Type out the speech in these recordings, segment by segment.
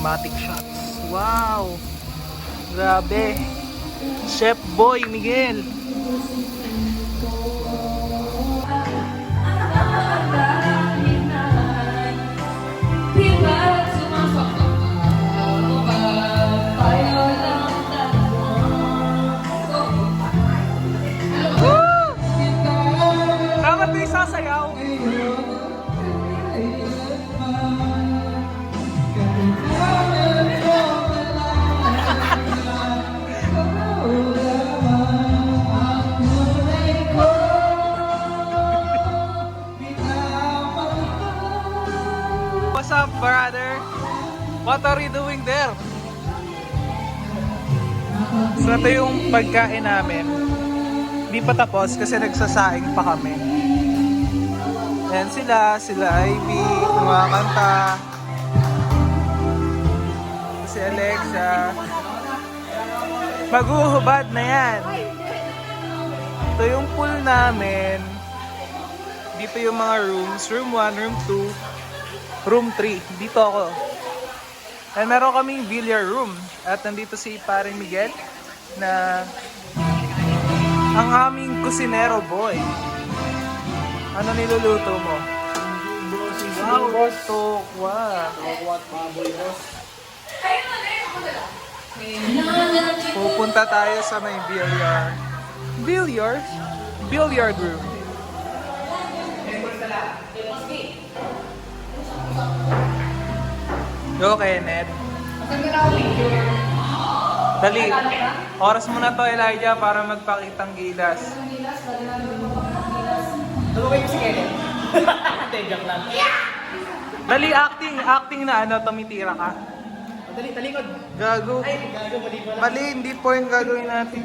Dramatic shots. Wow! Grabe! Chef Boy Miguel! Dapat may sasayaw! What's up, brother? What are you doing there? So ito yung pagkain namin. Hindi pa tapos kasi nagsasaing pa kami. Ayan sila Ivy, kumakanta. Si Alexa. Maghuhubad na yan. Ito yung pool namin. Dito yung mga rooms. Room 1, room 2, room 3. Dito ako. And meron kaming billiard room. At nandito si Paring Miguel na ang aming kusinero boy. Ano niluluto mo? Wow, tokwa. Pupunta tayo sa may billiard room. Go, Kenneth. Dali. Oras mo na to, Elijah, para magpakitang gilas. Tulungin ko si Kenneth. Joke lang. Dali, acting na ano, tumitira ka. Dali, talikod. Gago. Ay, gago, mali pala. Mali, hindi po yung gagawin natin.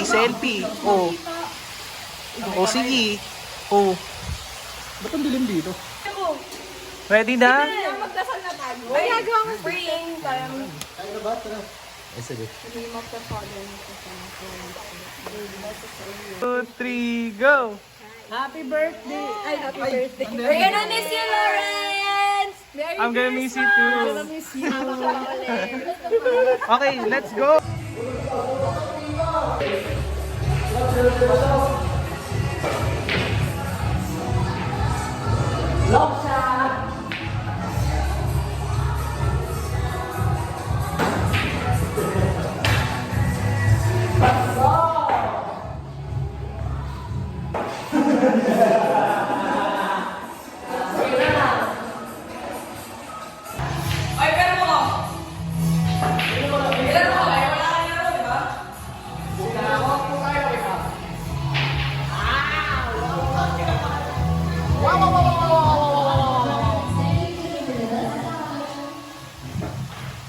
Selfie. Oh. Oh, sige. Oh. Ba't ang dilim dito? Ready na? Magdasal na tayo. Ay, hanggang spring. Parang Ay, na ba? Tara. Ay, sige. name of the Father. 2, 3, go! Happy birthday! Ay, happy birthday. We're gonna miss you, Lawrence! Merry I'm gonna miss you Christmas! too. Gonna miss you. Okay, let's go!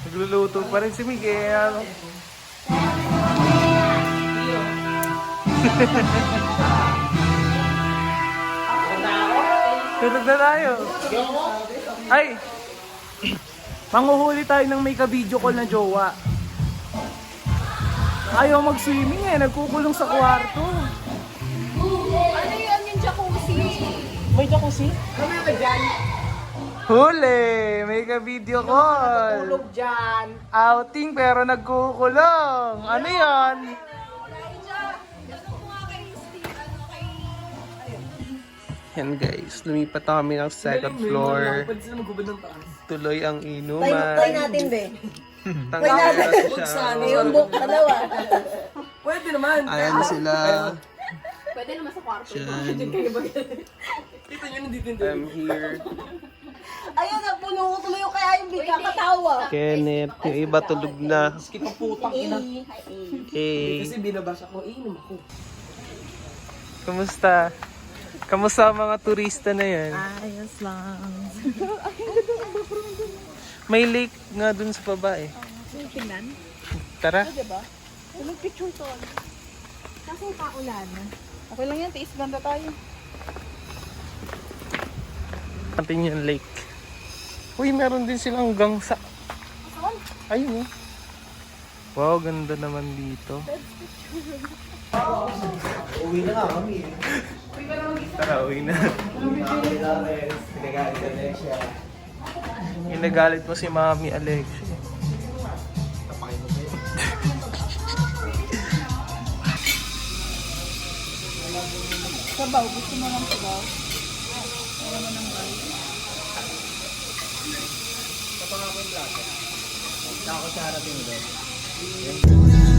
Nagluluto pa rin si Miguel. Tulog na tayo. Ay! Manghuhuli tayo ng may ka-video call na jowa. Ayaw mag-swimming eh. Nagkukulong sa kwarto. Ano yun yung jacuzzi? May jacuzzi? Kami ka dyan. Huli! May ka-video call. Tulog dyan. Outing pero nagkukulong. Ano yan? Yan guys, lumipat na kami ng second floor. Pwede sila maghubad ng taas. Tuloy ang Try inuman. natin, be. Tanggal na siya. Yung book, dalawa. Pwede naman. Ayan na sila. Pwede naman sa kwarto. Diyan. Kita nyo nandito yung I'm here. Ayun, nagpuno ko tuloy yung kaya yung bigla katawa. Kenneth, yung iba tulog na. Skip ang putang ina. Eh, Kasi binabasa ko, inom ako. kumusta? Kamusta ang mga turista na yan? Ayos lang. May lake nga dun sa baba eh. Tingnan. Tara. Diba? Anong picture to? Kasi paulan. Okay lang yan, tiis ganda tayo. Natin yung lake. Uy, meron din silang gangsa. Ayun oh. Wow, ganda naman dito. Uwi na nga kami. Tara, uwi na. Ginagalit mo si Mami Alexia. Sabaw, gusto mo ng sabaw? Ako sa harapin mo doon.